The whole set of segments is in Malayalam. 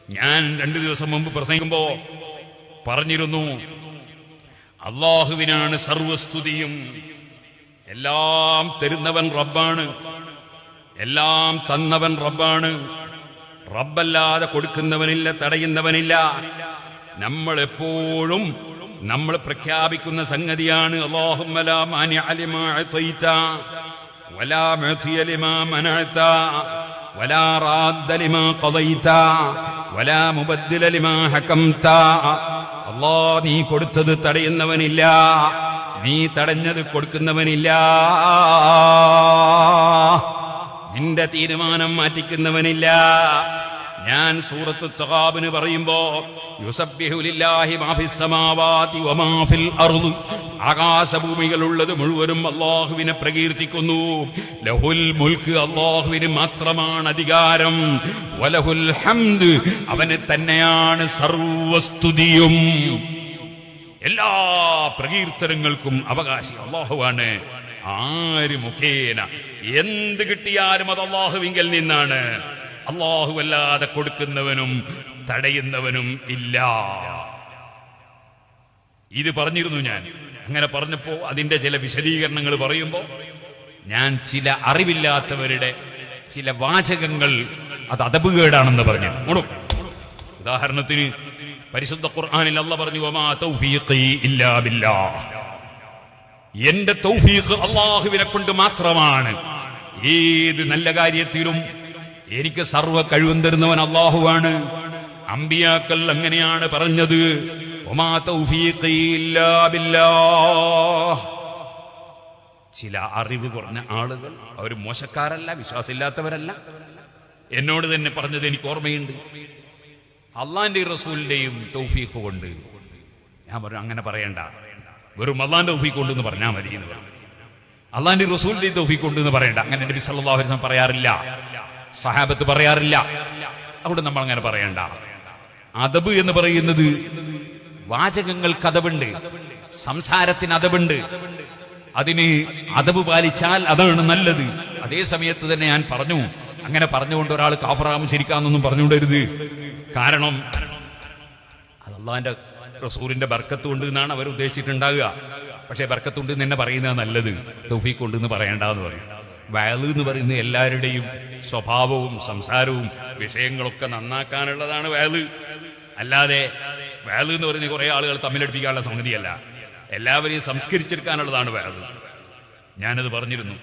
ഞാൻ 2 ദിവസം മുമ്പ് പ്രസംഗിക്കുമ്പോ പറഞ്ഞിരുന്നു, അള്ളാഹുവിനാണ് സർവസ്തുതിയും. എല്ലാം തരുന്നവൻ റബ്ബാണ്, എല്ലാം തന്നവൻ റബ്ബാണ്. റബ്ബല്ലാതെ കൊടുക്കുന്നവനില്ല, തടയുന്നവനില്ല. നമ്മൾ എപ്പോഴും നമ്മൾ പ്രഖ്യാപിക്കുന്ന സംഗതിയാണ് അല്ലാഹുമ്മ ലാ മാനിഅ ലിമാ അഅതൈത വലാ മുഅതിയ ലിമാ മനഅത വലാ റാദ്ദ ലിമാ ഖദൈത വലാ മുബദ്ദില ലിമാ ഹകംത. അല്ലാഹ്, നീ കൊടുത്തത് തടയുന്നവനില്ല, നീ തടഞ്ഞത് കൊടുക്കുന്നവനില്ല. നിന്റെ തീരുമാനം മാറ്റിക്കുന്നവനില്ല. ഞാൻ സൂറത്ത് തഗാബിന് പറയുമ്പോ യുസബ്ബിഹു ലില്ലാഹി മാ ഫിസ് സമാവാതി വമാ ഫിൽ അർദ്, ആകാശഭൂമികളുള്ളത് മുഴുവനും അല്ലാഹുവിനെ പ്രകീർത്തിക്കുന്നു. ലഹുൽ മുൽക്ക്, അല്ലാഹുവിന് മാത്രമാണ് അധികാരം. വലഹുൽ ഹംദ്, അവന് തന്നെയാണ് സർവസ്തുതിയും. എല്ലാ പ്രകീർത്തനങ്ങൾക്കും അവകാശി അല്ലാഹുവാണ്. ആര് മുഖേന എന്ത് കിട്ടിയാലും അത് അല്ലാഹുവിങ്കൽ നിന്നാണ്. അല്ലാഹുവല്ലാതെ കൊടുക്കുന്നവനും തടയുന്നവനും ഇല്ല. ഇത് പറഞ്ഞിരുന്നു ഞാൻ. അങ്ങനെ പറഞ്ഞപ്പോ അതിന്റെ ചില വിശദീകരണങ്ങൾ പറയുമ്പോ ഞാൻ ചില അറിവില്ലാത്തവരുടെ ചില വാചകങ്ങൾ അത് അദബുകേടാണെന്ന് പറഞ്ഞു. ഉദാഹരണത്തിന് പരിശുദ്ധ ഖുർആനിൽ അല്ലാഹ് പറഞ്ഞു, വമാ തൗഫീഖി ഇല്ലാ ബില്ലാഹ്, എന്റെ തൗഫീഖ് അല്ലാഹുവിനെ കൊണ്ട് മാത്രമാണ്. ഏത് നല്ല കാര്യത്തിലും എനിക്ക് സർവ്വ കഴിവും തരുന്നവൻ അല്ലാഹുവാണ്. അമ്പിയാക്കൾ അങ്ങനെയാണ് പറഞ്ഞത്, വമാ തൗഫീഖി ഇല്ലാ ബില്ലാഹ്. ചില അറിവ് കുറഞ്ഞ ആളുകൾ, അവർ മോശക്കാരല്ല, വിശ്വാസമില്ലാത്തവരല്ല, എന്നോട് തന്നെ പറഞ്ഞത് എനിക്ക് ഓർമ്മയുണ്ട്. അള്ളാന്റെ റസൂലിന്റെയും തൗഫീഖ് കൊണ്ട്. ഞാൻ പറഞ്ഞു, അങ്ങനെ പറയണ്ട, വെറും അള്ളാന്റെ തൗഫീഖ് കൊണ്ട് എന്ന് പറഞ്ഞാൽ മതി. അള്ളാന്റെ റസൂലിന്റെയും തൗഫീഖ് കൊണ്ട് എന്ന് പറയണ്ട. അങ്ങനെ നബി സല്ലല്ലാഹു അലൈഹി വസല്ലം പറയാറില്ല, സഹാബത്ത് പറയാറില്ല. അവിടെ നമ്മൾ അങ്ങനെ പറയണ്ട. അദബ് എന്ന് പറയുന്നത് വാചകങ്ങൾക്ക് അദബുണ്ട്, സംസാരത്തിന് അദബുണ്ട്. അതിന് അദബ് പാലിച്ചാൽ അതാണ് നല്ലത്. അതേ സമയത്ത് തന്നെ ഞാൻ പറഞ്ഞു, അങ്ങനെ പറഞ്ഞുകൊണ്ട് ഒരാൾ കാഫറാമ് ശരിക്കാന്നൊന്നും പറഞ്ഞുകൊണ്ടരുത്. കാരണം അത് അള്ളാന്റെ റസൂലിന്റെ ബർക്കത്ത് കൊണ്ട് എന്നാണ് അവർ ഉദ്ദേശിച്ചിട്ടുണ്ടാകുക. പക്ഷെ ബർക്കത്തുണ്ട് എന്ന് തന്നെ പറയുന്നത് നല്ലത്, തൗഫീഖ് കൊണ്ട് എന്ന് പറയേണ്ടെന്ന് പറയും. വഅദ് എന്ന് പറയുന്ന എല്ലാവരുടെയും സ്വഭാവവും സംസാരവും വിഷയങ്ങളൊക്കെ നന്നാക്കാനുള്ളതാണ് വഅദ്. അല്ലാതെ വഅദ് എന്ന് പറയുന്ന കുറെ ആളുകൾ തമ്മിലടിപ്പിക്കാനുള്ള സംഗതിയല്ല, എല്ലാവരെയും സംസ്കരിച്ചെടുക്കാനുള്ളതാണ് വഅദ്. ഞാനത് പറഞ്ഞിരുന്നു.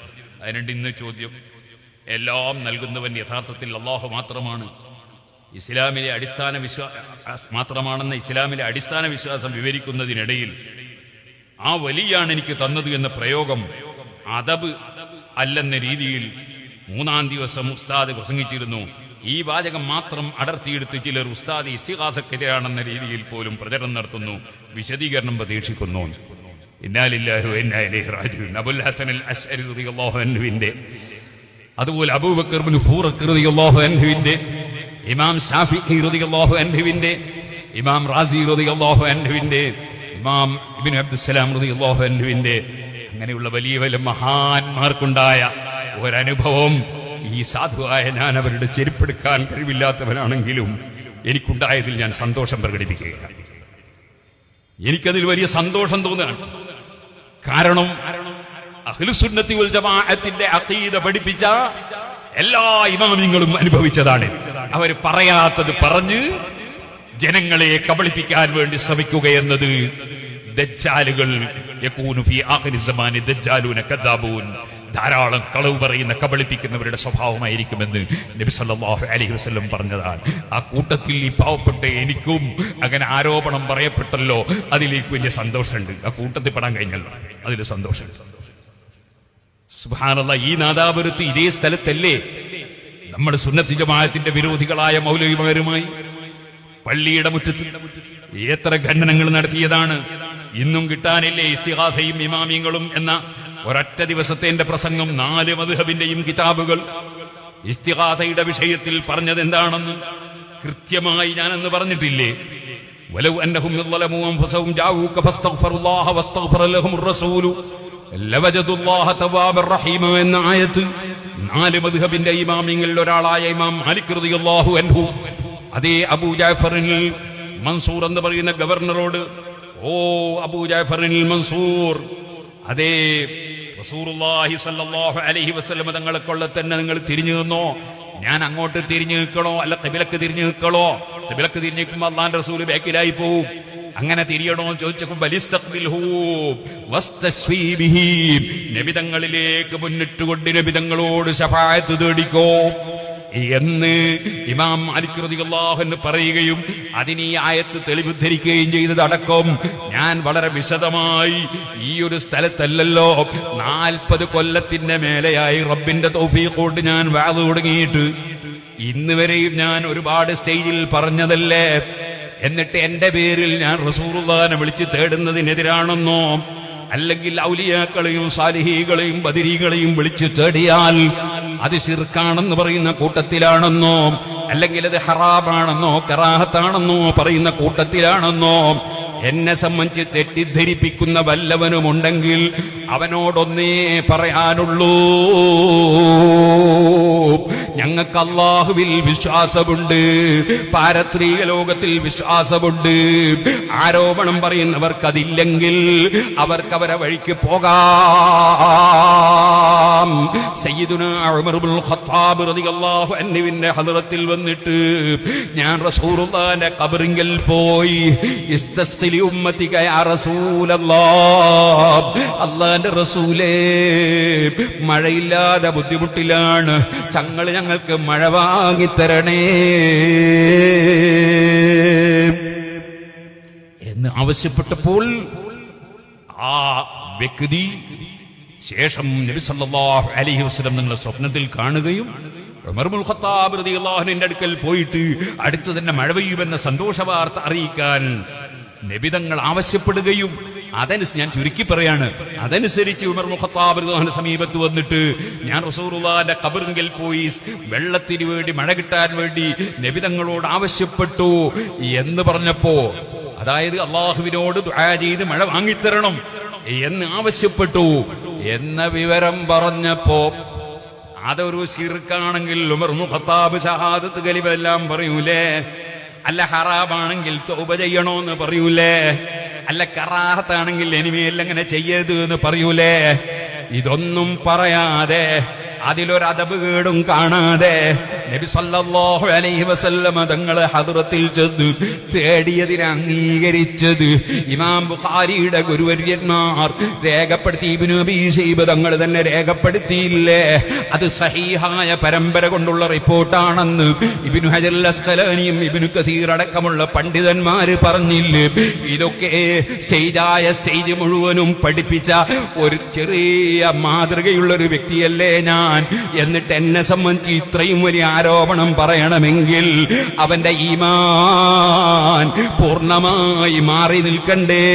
അതിനുണ്ട് ഇന്ന് ചോദ്യം. എല്ലാം നൽകുന്നവൻ യഥാർത്ഥത്തിൽ അല്ലാഹു മാത്രമാണ്. ഇസ്ലാമിലെ അടിസ്ഥാന മാത്രമാണെന്ന ഇസ്ലാമിലെ അടിസ്ഥാന വിശ്വാസം വിവരിക്കുന്നതിനിടയിൽ ആ വലിയാണ് എനിക്ക് തന്നത് എന്ന പ്രയോഗം അദബ് അല്ലെന്ന രീതിയിൽ 3-ാം ദിവസം ഉസ്താദ് പ്രസംഗിച്ചിരുന്നു. ഈ വാചകം മാത്രം അടർത്തിയെടുത്ത് ചിലർ ഉസ്താദ് ഇസ്തിഗാസക്കെതിരാണെന്ന രീതിയിൽ പോലും പ്രചരണം നടത്തുന്നു. വിശദീകരണം പ്രതീക്ഷിക്കുന്നു. ഇന്നാ ലില്ലാഹി വ ഇന്നാ ഇലൈഹി റാജിഊൻ. അബുൽ ഹസൻ അൽ അശ്അരി റളിയല്ലാഹു അൻഹുവിന്റെ, അതുപോലെ അബൂബക്കർ ഇബ്നു ഫൂറഖ് റളിയല്ലാഹു അൻഹുവിന്റെ, ഇമാം ശാഫിഈ റളിയല്ലാഹു അൻഹുവിന്റെ, ഇമാം റാസി റളിയല്ലാഹു അൻഹുവിന്റെ, ഇമാം ഇബ്നു അബ്ദുസ്സലാം റളിയല്ലാഹു അൻഹുവിന്റെ, അങ്ങനെയുള്ള വലിയ വലിയ മഹാന്മാർക്കുണ്ടായ ഒരനുഭവം ഈ സാധുവായ ഞാൻ അവരുടെ ചെരുപ്പെടുക്കാൻ കഴിവില്ലാത്തവനാണെങ്കിലും എനിക്കുണ്ടായതിൽ ഞാൻ സന്തോഷം പ്രകടിപ്പിക്കുകയാണ്. എനിക്കതിൽ വലിയ സന്തോഷം തോന്നുകയാണ്. കാരണം അഹ്ലുസുന്നത്തി വൽ ജമാഅത്തിന്റെ അഖീദ പഠിപ്പിച്ച എല്ലാ ഇമാമിങ്ങളും അനുഭവിച്ചതാണ്. അവർ പറയാത്തത് പറഞ്ഞ് ജനങ്ങളെ കബളിപ്പിക്കാൻ വേണ്ടി ശ്രമിക്കുകയെന്നത് ദജ്ജാലുകൾ, യകൂനു ഫീ ആഖിരി സമാനി ദജ്ജാലൂന കദ്ദാബൂൻ, ധാരാളം കളവ് പറയുന്ന കബളിപ്പിക്കുന്നവരുടെ സ്വഭാവമായിരിക്കുമെന്ന് നബി സല്ലല്ലാഹു അലൈഹി വസല്ലം പറഞ്ഞതാണ്. ആ കൂട്ടത്തിൽ ഈ പാവപ്പെട്ട എനിക്കും അങ്ങനെ ആരോപണം പറയപ്പെട്ടല്ലോ, അതിലേക്ക് വലിയ സന്തോഷമുണ്ട്. ആ കൂട്ടത്തിൽ പെടാൻ കഴിഞ്ഞല്ലോ, അതിൽ സന്തോഷമുണ്ട്. സുബ്ഹാനല്ലാഹ്, ഈ നാദാപുരത്ത് ഇതേ സ്ഥലത്തല്ലേ നമ്മൾ സുന്നത്ത് ജമാഅത്തിന്റെ വിരോധികളായ മൗലവിമാരുമായി പള്ളിയുടെ മുറ്റത്ത് എത്ര ഖണ്ഡനങ്ങൾ നടത്തിയതാണ്. ഇന്നും കിട്ടാനില്ലേ ഇസ്തിഗാസയും ഇമാമിയങ്ങളും എന്ന ഒരൊറ്റ ദിവസത്തെ എന്റെ പ്രസംഗം. 4 മദ്ഹബിന്റെയും കിതാബുകൾ ഇസ്തിഗാസയുടെ വിഷയത്തിൽ പറഞ്ഞത് എന്താണെന്ന് കൃത്യമായി ഞാനെന്ന് പറഞ്ഞിട്ടില്ലേ? വലൗ അന്നഹും ളലമു അൻഫുസഹും ജാഊക ഫസ്തഗ്ഫിറുല്ലാഹ വസ്തഗ്ഫറ ലഹുർ റസൂലു ലവജദുല്ലാഹ തവ്വാബർ റഹീം എന്ന ആയത്ത് 4 മദ്ഹബിന്റെ ഇമാമിങ്ങളിൽ ഒരാളായ ഇമാം മാലിക് റളിയല്ലാഹു അൻഹു അതേ അബൂ ജഅഫറിൽ മൻസൂർ എന്ന് പറയുന്ന ഗവർണറോട്, ഓ അബൂ ജഅഫറിൽ മൻസൂർ, അതേ റസൂലുള്ളാഹി സ്വല്ലല്ലാഹു അലൈഹി വസല്ലം തങ്ങളെ കൊള്ള തന്നെ നിങ്ങൾ തിരിഞ്ഞു നിന്നോ? ഞാൻ അങ്ങോട്ട് തിരിഞ്ഞു നിൽക്കണോ അല്ല ഖിബലക്ക് തിരിഞ്ഞു നിൽക്കണോ? ഖിബലക്ക് തിരിഞ്ഞു നിൽക്കുമ്പോൾ അല്ലാഹുവിന്റെ റസൂൽ ബാക്കിലായി പോവും. അങ്ങനെ തിരിയണോ ചോദിച്ചപ്പോൾ ബലിസ്തഖ്ബിൽഹു വസ്തശ്വീ ബിഹി, നബിതങ്ങളിലേക്ക് മുന്നിട്ടുകൊണ്ട് നബിതങ്ങളോട് ശഫാഅത്ത് തേടിക്കോ എന്ന് ഇമാം മാലിക് റളിയല്ലാഹു അൻഹു പറയുകയും അതിന് ഈ ആയത്ത് തെളിവുദ്ധരിക്കുകയും ചെയ്തതടക്കം ഞാൻ വളരെ വിശദമായി ഈ ഒരു സ്ഥലത്തല്ലല്ലോ 40 കൊല്ലത്തിന്റെ മേലെയായി റബ്ബിന്റെ തൗഫീഖ് കൊണ്ട് ഞാൻ വഅദ് തുടങ്ങിയിട്ട് ഇന്ന് വരെയും ഞാൻ ഒരുപാട് സ്റ്റേജിൽ പറഞ്ഞതല്ലേ. എന്നിട്ട് എന്റെ പേരിൽ ഞാൻ റസൂലുള്ളാഹിനെ വിളിച്ച് തേടുന്നതിനെതിരാണെന്നോ അല്ലെങ്കിൽ ഔലിയാക്കളെയും സാലിഹീകളെയും ബദരീകളെയും വിളിച്ചു തേടിയാൽ അത് ശിർക്കാണെന്ന് പറയുന്ന കൂട്ടത്തിലാണെന്നോ അല്ലെങ്കിൽ അത് ഹറാമാണെന്നോ കറാഹത്താണെന്നോ പറയുന്ന കൂട്ടത്തിലാണെന്നോ എന്നെ സംബന്ധിച്ച് തെറ്റിദ്ധരിപ്പിക്കുന്ന വല്ലവനുമുണ്ടെങ്കിൽ അവനോടൊന്നേ പറയാനുള്ളൂ, ഞങ്ങൾക്ക് അല്ലാഹുവിൽ വിശ്വാസമുണ്ട്, പാരത്രിക ലോകത്തിൽ വിശ്വാസമുണ്ട്. ആരോപണം പറയുന്നവർക്കതില്ലെങ്കിൽ അവർക്കവരെ വഴിക്ക് പോകാം. സയ്യിദുനാ ഉമർ ഇബ്നുൽ ഖത്താബ് റളിയല്ലാഹു അൻഹുവിന്റെ ഹദ്റത്തിൽ വന്നിട്ട് ഞാൻ റസൂലുള്ളാഹിന്റെ ഖബറിങ്കൽ പോയി, ഇസ്തസ്ഖിലി ഉമ്മതിക യാ റസൂലല്ലാഹ്, അല്ലാഹുവിന്റെ റസൂലേ മഴയില്ലാതെ ബുദ്ധിമുട്ടിലാണ്, ഞങ്ങൾക്ക് മഴ വാങ്ങിത്തരണേ എന്ന് ആവശ്യപ്പെട്ടപ്പോൾ ആ വ്യക്തി ശേഷം നബി സല്ലല്ലാഹു അലൈഹി വസല്ലം നിങ്ങളെ സ്വപ്നത്തിൽ കാണുകയും ഉമർ ഇബ്നുൽ ഖത്താബ് റളിയല്ലാഹു അൻഹുവിന്റെ അടുക്കൽ പോയിട്ട് അടുത്തു തന്നെ മഴ പെയ്യുമെന്ന സന്തോഷ വാർത്ത അറിയിക്കാൻ നബിതങ്ങൾ ആവശ്യപ്പെടുകയും ഞാൻ ചുരുക്കി പറയാണ്, അതനുസരിച്ച് ഉമർ ഇബ്നുൽ ഖത്താബ് റളിയല്ലാഹു സമീപത്ത് വന്നിട്ട് ഞാൻ റസൂലുള്ളാഹിന്റെ ഖബറിങ്കൽ പോയി വെള്ളത്തിന് വേണ്ടി മഴ കിട്ടാൻ വേണ്ടി നബിതങ്ങളോട് ആവശ്യപ്പെട്ടു എന്ന് പറഞ്ഞപ്പോ, അതായത് അള്ളാഹുവിനോട് ദുആ ചെയ്ത് മഴ വാങ്ങിത്തരണം എന്ന് ആവശ്യപ്പെട്ടു എന്ന വിവരം പറഞ്ഞപ്പോ അതൊരു ശിർക്കാണെങ്കിൽ ഉമർ ഇബ്നുൽ ഖത്താബ് ഷഹാദത്ത് കലിമ എല്ലാം പറയൂലേ? അല്ല ഹറാമാണെങ്കിൽ തൗബ ചെയ്യണോന്ന് പറയൂലേ? അല്ല കറാഹത്താണെങ്കിൽ ഇനിമേൽ അങ്ങനെ ചെയ്യരുത് എന്ന് പറയൂലേ? ഇതൊന്നും പറയാതെ അതിലൊരു അദബ് കേടും കാണാതെ നബി സല്ലല്ലാഹു അലൈഹി വസല്ലം തങ്ങളെ ഹദ്റത്തിൽ ചെന്ന് തേടിയതിനെ അംഗീകരിച്ചത് ഇമാം ബുഖാരിയുടെ ഗുരുവര്യന്മാർ രേഖപ്പെടുത്തി. ഇബ്നു അബീ ശൈബ തങ്ങൾ തന്നെ രേഖപ്പെടുത്തിയില്ലേ? അത് സഹീഹായ പരമ്പര കൊണ്ടുള്ള റിപ്പോർട്ടാണെന്ന് ഇബ്നു ഹജർ അസ്ഖലാനിയും ഇബ്നു കസീർ അടക്കമുള്ള പണ്ഡിതന്മാര് പറഞ്ഞില്ലേ? ഇതൊക്കെ സ്റ്റേജ് മുഴുവനും പഠിപ്പിച്ച ഒരു ചെറിയ മാതൃകയുള്ള ഒരു വ്യക്തിയല്ലേ ഞാൻ. എന്നിട്ട് എന്നെ സംബന്ധിച്ച് ഇത്രയും വലിയ ആരോപണം പറയണമെങ്കിൽ അവന്റെ ഈമാൻ പൂർണ്ണമായി മാറി നിൽക്കണ്ടേ?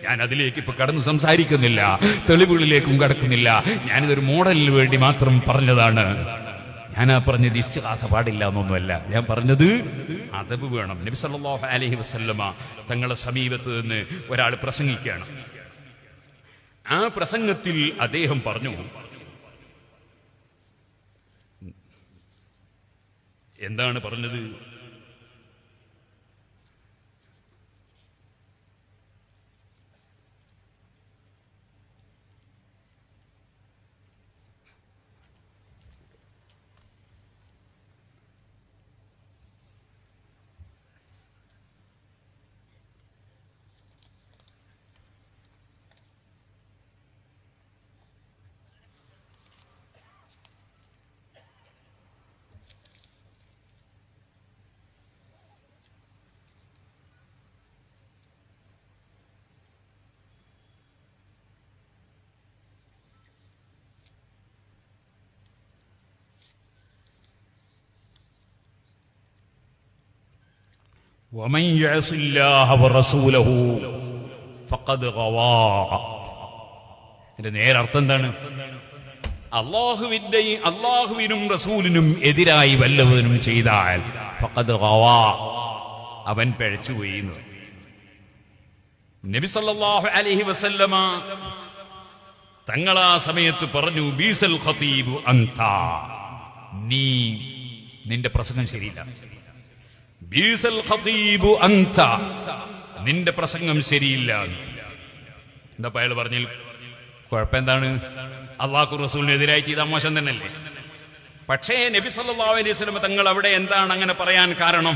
ഞാൻ അതിലേക്ക് ഇപ്പൊ കടന്ന് സംസാരിക്കുന്നില്ല, തെളിവുകളിലേക്കും കടക്കുന്നില്ല. ഞാനിതൊരു മോഡലിന് വേണ്ടി മാത്രം പറഞ്ഞതാണ്. ഞാനാ പറഞ്ഞത് ഇസ്തിഗാസ പാടില്ല എന്നൊന്നുമല്ല. ഞാൻ പറഞ്ഞത് അദബ് വേണം. നബി സല്ലല്ലാഹു അലൈഹി വസല്ലമ തങ്ങളെ സമീപത്ത് നിന്ന് ഒരാൾ പ്രസംഗിക്കുകയാണ്. ആ പ്രസംഗത്തിൽ അദ്ദേഹം പറഞ്ഞു, എന്താണ് പറഞ്ഞത്? ومن يعص الله ورسوله فقد غوى. ഇതിന്റെ നേരർത്ഥം എന്താണ്? അള്ളാഹുവിനും റസൂലിനും എതിരായി വല്ലവനും ചെയ്താൽ ഫഖദ് ഗവാ, അവൻ പിഴച്ചുപോയി. നബി സല്ലല്ലാഹു അലൈഹി വസല്ലമ തങ്ങൾ ആ സമയത്ത് പറഞ്ഞു, ബീസൽ ഖതീബു അൻത, നിന്റെ പ്രസംഗം ശരിയില്ല. ബീസൽ ഖതീബു അൻത, നിന്റെ പ്രസംഗം ശരിയില്ല. എന്താ അയാൾ പറഞ്ഞാൽ കുഴപ്പമെന്താണ്? അള്ളാഹു റസൂലിനെതിരായി ചെയ്ത മോശം തന്നെയല്ലേ? പക്ഷേ നബി സല്ലല്ലാഹു അലൈഹി വസല്ലം തങ്ങൾ അവിടെ എന്താണ് അങ്ങനെ പറയാൻ കാരണം?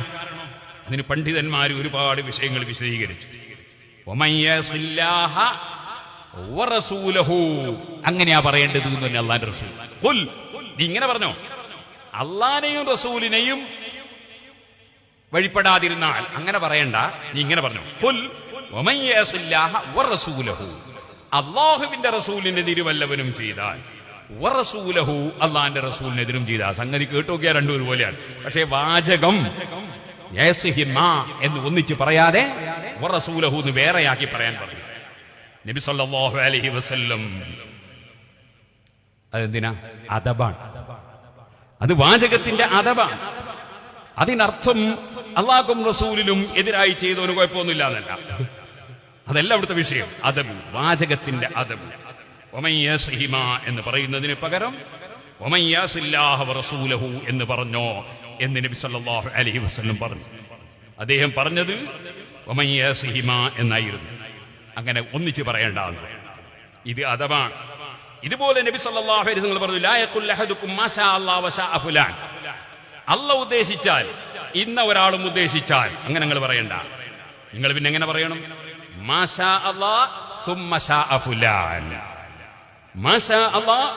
അതിന് പണ്ഡിതന്മാർ ഒരുപാട് വിഷയങ്ങൾ വിശദീകരിച്ചു. അങ്ങനെയാ പറയേണ്ടത് എന്ന് അള്ളാന്റെ റസൂൽ. ഖുൽ, നീ ഇങ്ങനെ പറഞ്ഞോ, അള്ളാനെയും റസൂലിനെയും വഴിപ്പെടാതിരുന്നാൽ അങ്ങനെ പറയണ്ട, നീ ഇങ്ങനെ പറഞ്ഞു. ഖുൽ വമൻ യഅസില്ലാഹ വറസൂലഹു, അല്ലാഹുവിന്റെ റസൂലിനെതിരെ വല്ലവനും ചെയ്താൽ, വറസൂലഹു, അള്ളാന്റെ റസൂലിനെതിരും ചെയ്താൽ. സംഗതി കേട്ടോക്കിയാ രണ്ടും ഒരുപോലെയാണ്. പക്ഷേ വാചകം യഅസിഹിമാ എന്ന് ഒന്നിച്ച് പറയാതെ വറസൂലഹു എന്ന് വേറെയാക്കി പറയാൻ പറഞ്ഞു നബി സല്ലല്ലാഹു അലൈഹി വസല്ലം. അതെന്തിനാ? അദബാണ്. അത് വാചകത്തിന്റെ അദബാണ്. അതിനർത്ഥം അള്ളാഹും റസൂലിനും എതിരായി ചെയ്തവന് കുഴപ്പമൊന്നുമില്ല എന്നല്ല. അതല്ല അവിടുത്തെ വിഷയം. അദബ്, വാചകത്തിന്റെ അദബ്. വമൻ യഅസിഹിമാ എന്ന് പറയുന്നതിന് പകരം വമൻ യഅസില്ലാഹ വറസൂലഹു എന്ന് പറഞ്ഞോ എന്ന് നബി സല്ലല്ലാഹു അലൈഹി വസല്ലം പറഞ്ഞു. അദ്ദേഹം പറഞ്ഞത് വമൻ യഅസിഹിമാ എന്നായിരുന്നു. അങ്ങനെ ഒന്നിച്ച് പറയേണ്ടതാണ്. ഇത് അദബാണ്. ഇതുപോലെ നബി സല്ലല്ലാഹു അലൈഹി വസല്ലം പറഞ്ഞു, ലാ യഖുൽ അഹദുക്കും മാശാ അല്ലാഹു വശാഅ ഫുലാൻ, അല്ലാഹു ഉദ്ദേശിച്ചാൽ, ഇന്ന ഒരാളും ഉദ്ദേശിച്ചാൽ, അങ്ങനെ നിങ്ങൾ പറയണ്ട. നിങ്ങൾ പിന്നെ എങ്ങനെ പറയണം? മാശാ അല്ലാഹ് സുമ്മ ശാഅ ഫുലാൻ. മാശാ അല്ലാഹ്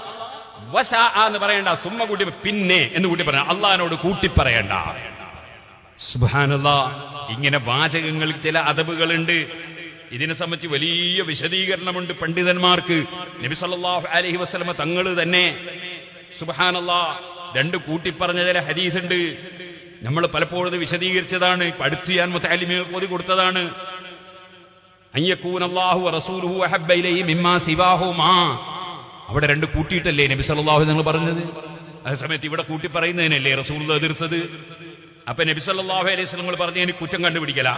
വശാഅ എന്ന് പറയണ്ട, സുമ്മ കൂട്ടി പിന്നെ എന്ന് കൂട്ടി പറയണ്ട, അള്ളാഹിനോട് കൂട്ടി പറയണ്ട. സുബ്ഹാനല്ലാഹ്. ഇങ്ങനെ വാചകങ്ങളിൽ ചില അദബുകളുണ്ട്. ഇതിനെ സംബന്ധിച്ച് വലിയ വിശദീകരണമുണ്ട് പണ്ഡിതന്മാർക്ക്. നബി സല്ലല്ലാഹു അലൈഹി വസല്ലം തങ്ങൾ തന്നെ സുബ്ഹാനല്ലാഹ് രണ്ട് കൂട്ടിപ്പറഞ്ഞ ചില ഹദീസ് ഉണ്ട്. നമ്മൾ പലപ്പോഴും വിശദീകരിച്ചതാണ്. അടുത്ത് ഞാൻ മുതഅല്ലിമീങ്ങൾക്ക് ഓതി കൊടുത്തതാണ്. അയ്യകൂനല്ലാഹു വറസൂലുഹു അഹബ്ബ ഇലൈഹി മിമ്മാ സിവാഹുമാ. അവിടെ രണ്ട് കൂട്ടിയിട്ടല്ലേ നബി സല്ലല്ലാഹു അലൈഹി വസല്ലം പറഞ്ഞത്? അതേ സമയത്ത് ഇവിടെ കൂട്ടി പറയുന്നതിനല്ലേ റസൂലുള്ളാഹി എതിർത്തത്? അപ്പൊ നബി സല്ലല്ലാഹു അലൈഹി വസല്ലം പറഞ്ഞതിന് കുറ്റം കണ്ടുപിടിക്കല.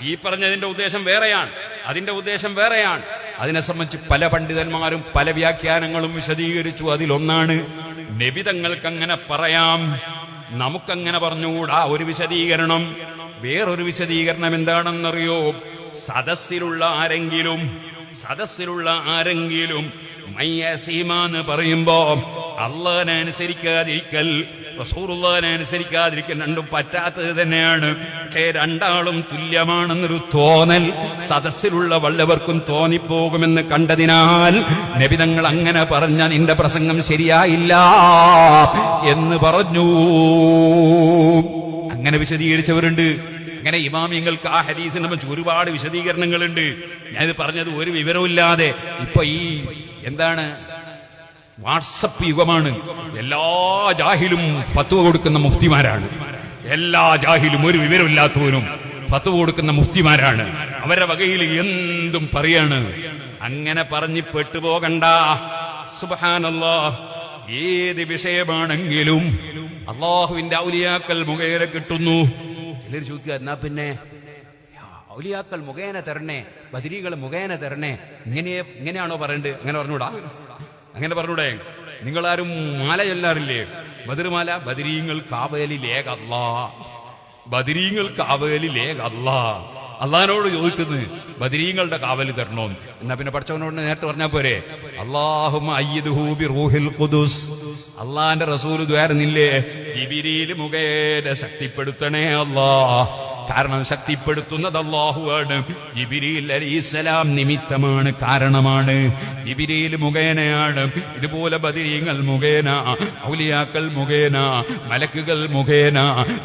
ഈ പറഞ്ഞതിന്റെ ഉദ്ദേശം വേറെയാണ്, അതിന്റെ ഉദ്ദേശം വേറെയാണ്. അതിനെ സംബന്ധിച്ച് പല പണ്ഡിതന്മാരും പല വ്യാഖ്യാനങ്ങളും വിശദീകരിച്ചു. അതിലൊന്നാണ് നബി തങ്ങൾക്ക് അങ്ങനെ പറയാം, നമുക്കങ്ങനെ പറഞ്ഞുകൂടാ. ഒരു വിശദീകരണം. വേറൊരു വിശദീകരണം എന്താണെന്നറിയോ? സദസ്സിലുള്ള ആരെങ്കിലും മയ്യസീമാന്ന് പറയുമ്പോ അള്ളാഹിനെ അനുസരിക്കാതിരിക്കൽ, റസൂലുള്ളാഹിനെ അനുസരിക്കാതിരിക്കൽ രണ്ടും പറ്റാത്തത് തന്നെയാണ്. പക്ഷേ രണ്ടാളും തുല്യമാണെന്നൊരു തോന്നൽ സദസ്സിലുള്ള വല്ലവർക്കും തോന്നിപ്പോകുമെന്ന് കണ്ടതിനാൽ നബി തങ്ങൾ അങ്ങനെ പറഞ്ഞ നിന്റെ പ്രസംഗം ശരിയായില്ല എന്ന് പറഞ്ഞു. അങ്ങനെ വിശദീകരിച്ചവരുണ്ട്. അങ്ങനെ ഇമാമിങ്ങൾക്ക് ആ ഹദീസിനെ സംബന്ധിച്ച് ഒരുപാട് വിശദീകരണങ്ങളുണ്ട്. ഞാനിത് പറഞ്ഞത് ഒരു വിവരമില്ലാതെ. ഇപ്പൊ ഈ എന്താണ് വാട്സപ്പ് യുഗമാണ്. എല്ലാ ജാഹിലും ഫത്വ കൊടുക്കുന്ന മുഫ്തിമാരാണ്. എല്ലാ ജാഹിലും ഒരു വിവരമില്ലാത്തവനും ഫത്വ കൊടുക്കുന്ന മുഫ്തിമാരാണ്. അവരുടെ വകയിൽ എന്തും പറയാണ്. അങ്ങനെ പറഞ്ഞ് പെട്ടുപോകണ്ട. സുബ്ഹാനല്ലാഹ്. ഏത് വിഷയമാണെങ്കിലും അള്ളാഹുവിന്റെ ഔലിയാക്കൾ മുഖേന കിട്ടുന്നു. ചിലർ ചോദിക്കുക, എന്നാ പിന്നെ ഔലിയാക്കൾ മുഖേന തരണേ, ബദരീകൾ മുഖേന തരണേ, ഇങ്ങനെയാണോ പറയണ്ടത്? അങ്ങനെ പറഞ്ഞൂടാ. അങ്ങനെ പറഞ്ഞൂടെ? നിങ്ങളാരും മാല ചൊല്ലാറില്ലേ? ബദർമാല. ബദരീങ്ങൾ കാവലിലേക അല്ലാ, ബദരീങ്ങൾ കാവലിലേക അല്ലാ. അള്ളാഹിനോട് ചോദിക്കുന്നത് ബദരീങ്ങളുടെ കാവല് തരണോ? എന്നാ പിന്നെ പഠിച്ചവനോട് നേരത്തെ പറഞ്ഞാ പോരെ? അല്ലാഹുമ്മ അയ്യിദ്ഹു ബിറൂഹിൽ ഖുദുസ്. അള്ളാഹിന്റെ റസൂൽ ദ്വാരുന്നില്ലേ, ജിബ്രീൽ മുഖേന ശക്തിപ്പെടുത്തണേ അല്ലാ. കാരണം ശക്തിപ്പെടുത്തുന്നത് അല്ലാഹുവാണ്. ജിബ്രീൽ അലൈഹിസ്സലാം നിമിത്തമാണ്, കാരണമാണ്. ജിബ്രീൽ മുഖേനയാണ്. ഇതുപോലെ ബദരീങ്ങൾ മുഖേന, ഔലിയാക്കൾ മുഖേന, മലക്കുകൾ മുഖേന,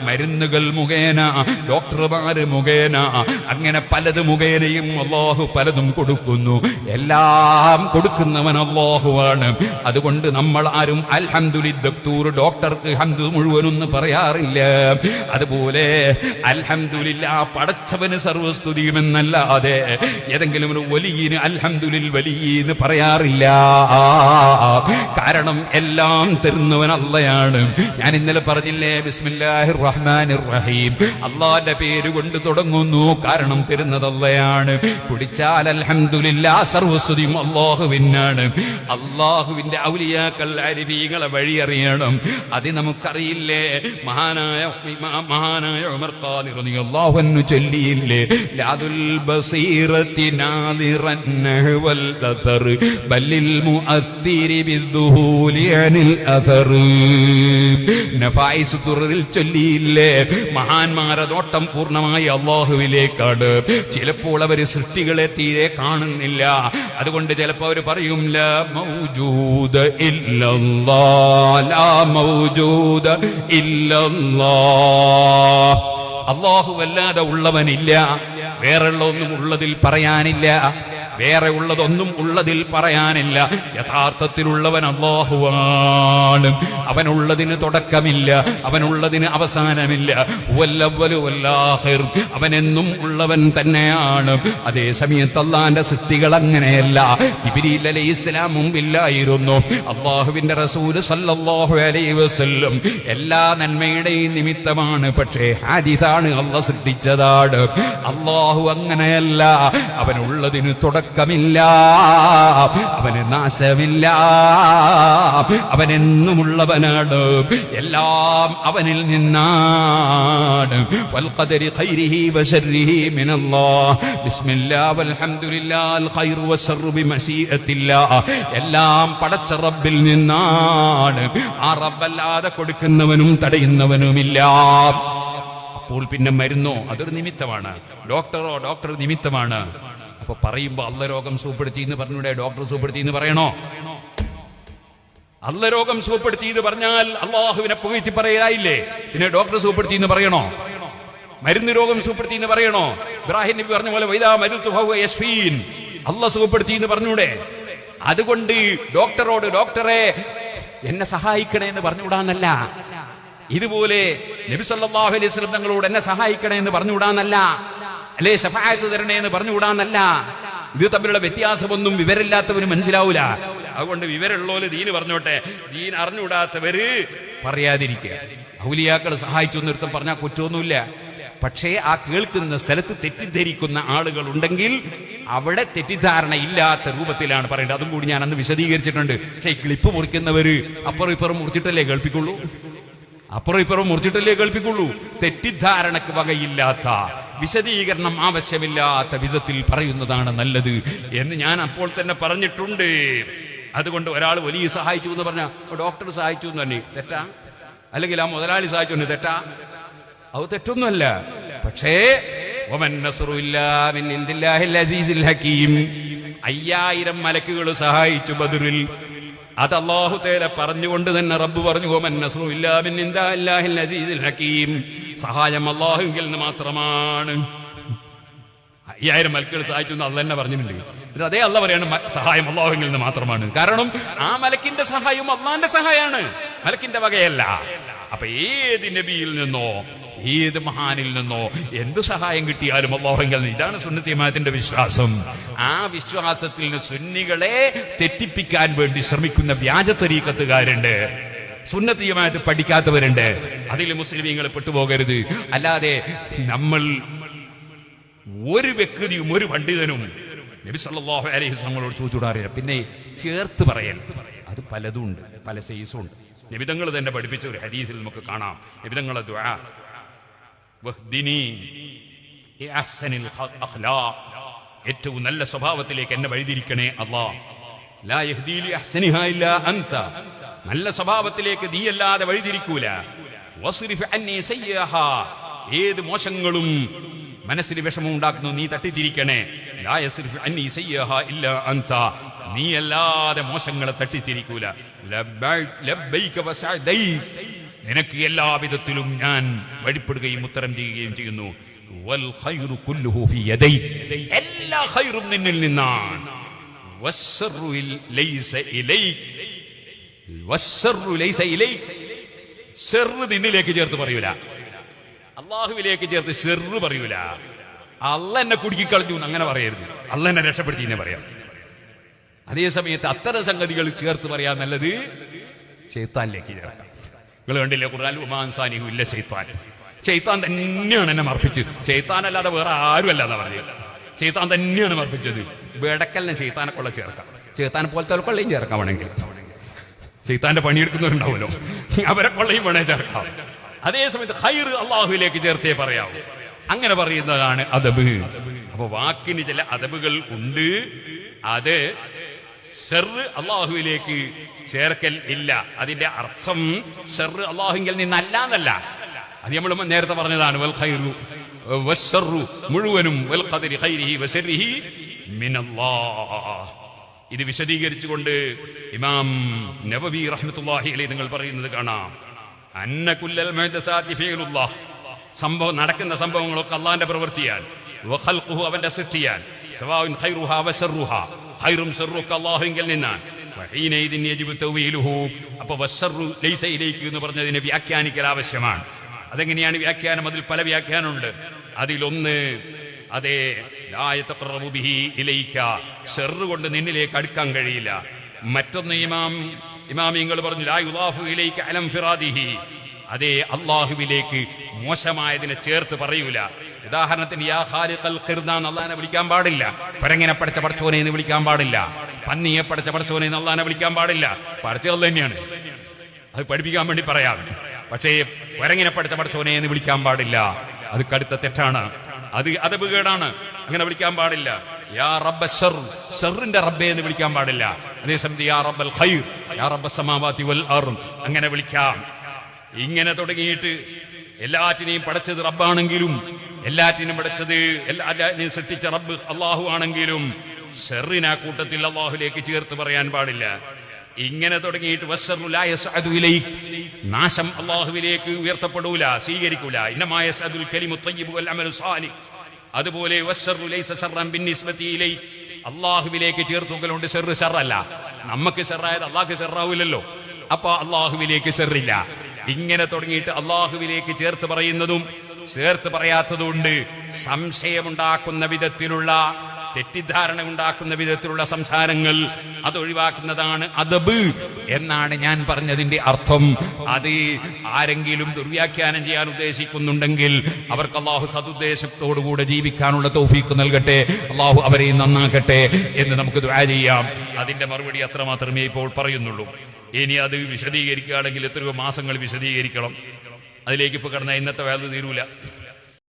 മരുന്നുകൾ മുഖേന, ഡോക്ടർമാര് മുഖേന, അങ്ങനെ പലത് മുഖേനയും അല്ലാഹു പലതും കൊടുക്കുന്നു. എല്ലാം കൊടുക്കുന്നവൻ അല്ലാഹുവാണ്. അതുകൊണ്ട് നമ്മൾ ആരും അൽഹംദുലില്ലാഹ്, ഡോക്ടർക്ക് ഹംദ് മുഴുവനൊന്നും പറയാറില്ല. അതുപോലെ അൽഹംദുലില്ലാഹ് അൽഹംദുലില്ലാ പടച്ചവന് സർവസ്തുതിയുമെന്നല്ലാതെ ഏതെങ്കിലും ഒരു വലിയന് അൽഹംദുലിൽ വലിയെന്ന് പറയാറില്ല. കാരണം എല്ലാം തരുന്നവൻ അള്ളയാണ്. ഞാൻ ഇന്നലെ പറഞ്ഞില്ലേ, ബിസ്മില്ലാഹിർ റഹ്മാനിർ റഹീം, അള്ളാന്റെ പേര് കൊണ്ട് തുടങ്ങുന്നു, കാരണം തരുന്നത് അള്ളയാണ്. കുടിച്ചാൽ അൽഹംദുലില്ലാ സർവസ്തുതിയും അള്ളാഹുവിനാണ്. അള്ളാഹുവിന്റെ ഔലിയാക്കൾ അരിഫീങ്ങളെ വഴി അറിയണം. അത് നമുക്കറിയില്ലേ? മഹാനായ ഉമർ ഖാദി റളിയല്ലാഹു അൻഹു ചൊല്ലിയില്ലേ, ലാദുൽ ബസീറത്തി നാദിറൻ നഹ്വൽ അസർ ബല്ലിൽ മുഅസ്സിരി ബിദ്ദുഹൂലി അനിൽ അസർ. നഫായിസ് ദുറിൽ ചൊല്ലിയില്ലേ, മഹാന്മാരെ നോട്ടം പൂർണ്ണമായി അള്ളാഹുവിലേക്കാണ്. ചിലപ്പോൾ അവർ സൃഷ്ടികളെ തീരെ കാണുന്നില്ല. അതുകൊണ്ട് ചിലപ്പോൾ അവർ പറയും ലാ മൗജൂദ ഇല്ലല്ലാഹ്, ലാ മൗജൂദ ഇല്ലല്ലാഹ്. അല്ലാഹു അല്ലാതെ ഉള്ളവനില്ല, വേറെയുള്ള ഒന്നും ഉള്ളതിൽ പറയാനില്ല, വേറെ ഉള്ളതൊന്നും ഉള്ളതിൽ പറയാനില്ല. യഥാർത്ഥത്തിലുള്ളവൻ അല്ലാഹുവാണ്. അവനുള്ളതിന് തുടക്കമില്ല, അവനുള്ളതിന് അവസാനമില്ല. വല്ലവ്വലു വല്ലാഹിർ, അവനെന്നും ഉള്ളവൻ തന്നെയാണ്. അതേ സമയത്ത് അല്ലാഹുവിന്റെ സൃഷ്ടികൾ അങ്ങനെയല്ല. ജിബ്രീൽ അലൈഹിസ്സലാം മുമ്പില്ലായിരുന്നു. അല്ലാഹുവിന്റെ റസൂൽ സല്ലല്ലാഹു അലൈഹി വസല്ലം എല്ലാ നന്മയുടെയും നിമിത്തമാണ്. പക്ഷേ ഹാദിസാണ്, അല്ലാഹു സൃഷ്ടിച്ചതാണ്. അല്ലാഹു അങ്ങനെയല്ല. അവനുള്ളതിന് തുടക്കമില്ല, അവന് നാശമില്ല, അവനെന്നുമുള്ളവനാണ്. എല്ലാം അവനിൽ നിന്നാണ്. വൽ ഖദരി ഖൈരിഹി വശർരിഹി മിനല്ലാഹ്. ബിസ്മില്ലാഹ് വൽഹംദുലില്ലാഹ് അൽ ഖൈറു വശർറു ബിമശീഅത്തില്ലാഹ്. എല്ലാം പടച്ച റബ്ബിൽ നിന്നാണ്. ആ റബ്ബല്ലാതെ കൊടുക്കുന്നവനും തടയുന്നവനുമില്ല. അപ്പോൾ പിന്നെ മരുന്നോ അതൊരു നിമിത്തമാണ്, ഡോക്ടർ നിമിത്തമാണ്. അപ്പൊ പറയുമ്പോ അള്ള രോഗം സുഖപ്പെടുത്തി എന്ന് പറഞ്ഞൂടെ? ഡോക്ടർ സുഖപ്പെടുത്തി എന്ന് പറയണോ? അള്ള രോഗം സുഖപ്പെടുത്തി എന്ന് പറഞ്ഞാൽ അള്ളാഹുവിനെ പുകഴ്ത്തി പറയലായില്ലേ? പിന്നെ ഡോക്ടർ സുഖപ്പെടുത്തി എന്ന് പറയണോ? മരുന്ന് രോഗം സുഖപ്പെടുത്തി എന്ന് പറയണോ? ഇബ്രാഹിം നബി പറഞ്ഞ പോലെ വൈദാ മരുത്തു ഫഹുവ യശ്ഫീൻ, അള്ള സുഖപ്പെടുത്തി എന്ന് പറഞ്ഞൂടെ? അതുകൊണ്ട് ഡോക്ടറോട് ഡോക്ടറെ എന്നെ സഹായിക്കണേ എന്ന് പറഞ്ഞുകൂടാന്നല്ല. ഇതുപോലെ നബി സല്ലല്ലാഹു അലൈഹി വസല്ലം തങ്ങളോട് എന്നെ സഹായിക്കണേ എന്ന് പറഞ്ഞുകൂടാന്നല്ല, അല്ലെ ശഫാഅത്ത് തരണേ എന്ന് പറഞ്ഞുകൂടാന്നല്ല. ഇത് തമ്മിലുള്ള വ്യത്യാസമൊന്നും വിവരമില്ലാത്തവന് മനസ്സിലാവൂല. അതുകൊണ്ട് വിവരമുള്ളവര് ദീന് പറഞ്ഞോട്ടെ, ദീൻ അറിഞ്ഞുകൂടാത്തവര് പറയാതിരിക്കുക. ഔലിയാക്കൾ സഹായിച്ചു എന്നൊരുത്തം പറഞ്ഞാൽ കുറ്റമൊന്നുമില്ല. പക്ഷേ ആ കേൾക്കുന്ന സ്ഥലത്ത് തെറ്റിദ്ധരിക്കുന്ന ആളുകൾ ഉണ്ടെങ്കിൽ അവിടെ തെറ്റിദ്ധാരണ ഇല്ലാത്ത രൂപത്തിലാണ് പറയേണ്ടത്. അതും കൂടി ഞാൻ അന്ന് വിശദീകരിച്ചിട്ടുണ്ട്. പക്ഷേ ഈ ക്ലിപ്പ് മുറിക്കുന്നവര് അപ്പുറം ഇപ്പുറം മുറിച്ചിട്ടല്ലേ കേൾപ്പിക്കുള്ളൂ, അപ്പുറം ഇപ്പുറം മുറിച്ചിട്ടല്ലേ കേൾപ്പിക്കുള്ളൂ. തെറ്റിദ്ധാരണക്ക് വകയില്ലാത്ത, വിശദീകരണം ആവശ്യമില്ലാത്ത വിധത്തിൽ പറയുന്നതാണ് നല്ലത് എന്ന് ഞാൻ അപ്പോൾ തന്നെ പറഞ്ഞിട്ടുണ്ട്. അതുകൊണ്ട് ഒരാൾ വലിയ സഹായിച്ചു എന്ന് പറഞ്ഞാൽ ഡോക്ടർ സഹായിച്ചു എന്ന് തന്നെ തെറ്റാ? അല്ലെങ്കിൽ ആ മുതലാളി സഹായിച്ചു എന്ന് തെറ്റാ? അത് തെറ്റൊന്നുമല്ല. പക്ഷേ 5000 മലക്കുകൾ സഹായിച്ചു ബദറിൽ. അത് അല്ലാഹു തആല പറഞ്ഞുകൊണ്ട് തന്നെ റബ്ബ് പറഞ്ഞു, സഹായം അല്ലാഹുവിൽ നിന്ന് മാത്രമാണ്. 5000 മലക്കുകൾ സഹായിച്ചു എന്ന് അള്ളാഹ് തന്നെ പറഞ്ഞിട്ടുണ്ട്. അതേ അള്ളാഹ് പറയാണ് സഹായം അല്ലാഹുവിൽ നിന്ന് മാത്രമാണ്. കാരണം ആ മലക്കിന്റെ സഹായം അള്ളാഹിന്റെ സഹായമാണ്, മലക്കിന്റെ വകയല്ല. അപ്പൊ ഏത് നബിയിൽ നിന്നോ ഏത് മഹാനിൽ നിന്നോ എന്ത് സഹായം കിട്ടിയാലും അല്ലാഹുവിൽ. ഇതാണ് സുന്നത്ത് ജമാഅത്തിന്റെ വിശ്വാസം. ആ വിശ്വാസത്തിൽ നിന്ന് സുന്നികളെ തെറ്റിപ്പിക്കാൻ വേണ്ടി ശ്രമിക്കുന്ന വ്യാജ തരീഖത്തുകാരുണ്ട്, സുന്നത്ത് ജമാഅത്ത് പഠിക്കാത്തവരുണ്ട്. അതിൽ മുസ്ലിമീങ്ങൾ പെട്ടുപോകരുത്. അല്ലാതെ നമ്മൾ ഒരു വ്യക്തിയും ഒരു പണ്ഡിതനും നബി സല്ലല്ലാഹു അലൈഹി വസല്ലമയോട് ചോദിച്ചുകൂടാറില്ല. പിന്നെ ചേർത്ത് പറയൽ അത് പലതും ഉണ്ട്, പല സൈസും ഉണ്ട്. നബിതങ്ങൾ തന്നെ പഠിപ്പിച്ച ഒരു ഹദീസിൽ നമുക്ക് കാണാം. നബിതങ്ങളെ ദുആ, വഹ്ദിനി അഹ്സനിൽ അഖ്ലാഖ്, ഏറ്റവും നല്ല സ്വഭാവത്തിലേക്ക് എന്നെ വഴിതിരിക്കണേ അല്ലാഹ്. ലാ യഹ്ദി ലി അഹ്സനിഹാ ഇല്ലാ അൻത, നല്ല സ്വഭാവത്തിലേക്ക് നീയല്ലാതെ വഴിതിരിക്കൂല. വസ്രിഫ് അന്നി സയ്യിഹാ, ഏത് മോശങ്ങളും മനസ്സിന് വിഷമം ഉണ്ടാക്കുന്നു നീ തട്ടിത്തിരിക്കണേ. ലാ യസ്രിഫ് അന്നി സയ്യിഹാ ഇല്ലാ അൻത, നീയല്ലാതെ മോശങ്ങളെ തട്ടിത്തിരിക്കൂല. ലബ്ബൈക വസഅദൈക, നിനക്ക് എല്ലാവിധത്തിലും ഞാൻ വഴിപ്പെടുകയും ഉത്തരം ചെയ്യുകയും ചെയ്യുന്നു. വൽ ഖൈറു കുല്ലുഹു ഫീ യദൈക, എല്ലാ ഖൈറും നിന്നിൽ നിന്നാണ്. വസ്സറു ലൈസ ഇലൈക, വസ്സറു ലൈസ ഇലൈക, ഷർറ് നിന്നിലേക്ക് ചേർത്ത് പറയൂല. അള്ളാഹുവിലേക്ക് ചേർത്ത് ഷെറ് പറയൂല. അള്ള എന്നെ കുടുക്കിക്കളഞ്ഞു അങ്ങനെ പറയരുത്. അള്ള എന്നെ രക്ഷപ്പെടുത്തി എന്നെ പറയാം. അതേ സമയത്ത് അത്തരം സംഗതികൾ ചേർത്ത് പറയാൻ നല്ലത് ശൈത്താനിലേക്ക് ചേർക്കാം. നിങ്ങൾ കണ്ടില്ലേ ഖുർആനിൽ ഉമാൻസാനിഹു ഇല്ല ശൈത്താൻ. ശൈത്താൻ തന്നെയാണ് എന്നെ മർപ്പിച്ച്. ശൈത്താൻ അല്ലാതെ വേറെ ആരും അല്ല എന്നാ പറഞ്ഞത്. ശൈത്താൻ തന്നെയാണ് മർപ്പിച്ചത്. വെടക്കലിനെ ശൈത്താനെ കൊള്ള ചേർക്കാം. ശൈത്താനെ പോലത്തെ കൊള്ളയും ചേർക്കാം. വേണമെങ്കിൽ ശൈത്താന്റെ പണിയെടുക്കുന്നവരുണ്ടാവുമല്ലോ, അവരെ കൊള്ളയും വേണേ ചേർക്കാം. അതേസമയത്ത് ഖൈർ അള്ളാഹുവിലേക്ക് ചേർത്തേ പറയാവൂ. അങ്ങനെ പറയുന്നതാണ് അദബ്. അപ്പൊ വാക്കിന് ചില അദബുകൾ ഉണ്ട്. അത് ഷർറ് അള്ളാഹുവിലേക്ക് ചേർക്കൽ ഇല്ല. അതിന്റെ അർത്ഥം ഷർറ് അള്ളാഹുവിൽ നിന്നല്ലാന്നല്ല. അത് നമ്മൾ നേരത്തെ പറഞ്ഞതാണ്. വൽ ഖൈറു വശ്ശർറു മുഴുവനും വൽ ഖദരി ഖൈരിഹി വശർരിഹി മിനല്ലാഹ്. ഇത് വിശദീകരിച്ചുകൊണ്ട് ഇമാം നവവി റഹ്മത്തുള്ളാഹി അലൈഹി നിങ്ങൾ പറയുന്നത് കാണാം. അന്ന കുല്ലൽ മുഹ്ദസാതി ഫിഅലുല്ലാഹ്. നടക്കുന്ന സംഭവങ്ങളൊക്കെ അള്ളാഹിന്റെ പ്രവൃത്തിയാൽ, വഖൽഖുഹു അവന്റെ സൃഷ്ടിയാൽ, സവാഉൻ ഖൈറുഹാ വശർറുഹാ ഖൈറും ശർറും ഒക്കെ അല്ലാഹുവിൽ നിന്നാണ്. വഹീനൈദിൻ യജിബു തൗവീലുഹു. അപ്പോൾ വശർറു ലൈസ ഇലൈക എന്ന് പറഞ്ഞതിനെ വ്യാഖ്യാനിക്കൽ ആവശ്യമാണ്. അതെങ്ങനെയാണ് വ്യാഖ്യാനം? അതിൽ പല വ്യാഖ്യാനമുണ്ട്. അതിലൊന്ന് അതേ ലാ യതഖറബു ബിഹി ഇലൈക, ശർറ് കൊണ്ട് നിന്നിലേക്ക് അടുക്കാൻ കഴിയില്ല. മറ്റൊന്ന് ഇമാമിങ്ങൾ പറഞ്ഞു ലാ യുദാഫു ഇലൈക അലം ഫിറാദിഹി, അതേ അള്ളാഹുവിലേക്ക് മോശമായതിനെ ചേർത്ത് പറയൂല. ഉദാഹരണത്തിന് യാ ഖാലിഖൽ ഖിർദാൻ അള്ളാഹിനെ വിളിക്കാൻ പാടില്ല. പരങ്ങനെ പഠിച്ച പടച്ചോനെ എന്ന് വിളിക്കാൻ പാടില്ല. പന്നിയെ പഠിച്ച പടച്ചോനെ എന്ന് അള്ളാഹിനെ വിളിക്കാൻ പാടില്ല. പഠിച്ചത് തന്നെയാണ്, അത് പഠിപ്പിക്കാൻ വേണ്ടി പറയാം. പക്ഷേ പരങ്ങനെ പഠിച്ച പടച്ചോനെ എന്ന് വിളിക്കാൻ പാടില്ല. അത് കടുത്ത തെറ്റാണ്. അത് അദബുകേടാണ്. അങ്ങനെ വിളിക്കാൻ പാടില്ല. യാ റബ്ബ ശർ, ശർറിന്റെ റബ്ബേ എന്ന് വിളിക്കാൻ പാടില്ല. അതേസമയത്ത് യാ റബ്ബൽ ഖൈർ, യാ റബ്ബസ് സമാവാതി വൽ അർദ് അങ്ങനെ വിളിക്കാം. ഇങ്ങനെ തുടങ്ങിയിട്ട് എല്ലാറ്റിനെയും പഠിച്ചത് റബ്ബാണെങ്കിലും, എല്ലാറ്റിനും പഠിച്ചത് എല്ലാറ്റിനെയും സൃഷ്ടിച്ച റബ്ബ് അള്ളാഹു ആണെങ്കിലും ഷർറിനെ കൂട്ടത്തിൽ അള്ളാഹുലേക്ക് ചേർത്ത് പറയാൻ പാടില്ല. ഇങ്ങനെ തുടങ്ങിയിട്ട് വസ്സറു ലാ യസ്അദു ഇലൈക, നാശം അള്ളാഹുവിലേക്ക് ഉയർത്തപ്പെടൂല, സ്വീകരിക്കൂല. ഇന്നമാ യസ്അദുൽ കലിമു ത്വയ്യിബു വൽ അമലു സാലിഹ്. അതുപോലെ വസ്സറു ലൈസ ശർറൻ ബിന്നിസ്ബതി ഇലൈക, അള്ളാഹുവിലേക്ക് ചേർത്തുകൊണ്ട് ഷർറ് ഷർറല്ല. നമുക്ക് ഷർറായത് അള്ളാഹ്ക്ക് ഷർറാവില്ലല്ലോ. അപ്പൊ അള്ളാഹുവിലേക്ക് ഷർറില്ല. ഇങ്ങനെ തുടങ്ങിയിട്ട് അള്ളാഹുവിലേക്ക് ചേർത്ത് പറയുന്നതും ചേർത്ത് പറയാത്തതുകൊണ്ട് സംശയമുണ്ടാക്കുന്ന വിധത്തിലുള്ള, തെറ്റിദ്ധാരണ ഉണ്ടാക്കുന്ന വിധത്തിലുള്ള സംസാരങ്ങൾ അതൊഴിവാക്കുന്നതാണ് അദബ് എന്നാണ് ഞാൻ പറഞ്ഞതിന്റെ അർത്ഥം. അത് ആരെങ്കിലും ദുർവ്യാഖ്യാനം ചെയ്യാൻ ഉദ്ദേശിക്കുന്നുണ്ടെങ്കിൽ അവർക്ക് അള്ളാഹു സദുദ്ദേശത്തോടുകൂടെ ജീവിക്കാനുള്ള തൗഫീഖ് നൽകട്ടെ, അള്ളാഹു അവരെ നന്നാക്കട്ടെ എന്ന് നമുക്ക് ദുആ ചെയ്യാം. അതിന്റെ മറുപടി അത്ര മാത്രമേ ഇപ്പോൾ പറയുന്നുള്ളൂ. ഇനി അത് വിശദീകരിക്കുകയാണെങ്കിൽ എത്രയോ മാസങ്ങൾ വിശദീകരിക്കണം. അതിലേക്ക് ഇപ്പൊ കിടന്ന ഇന്നത്തെ വേദന തീരൂല.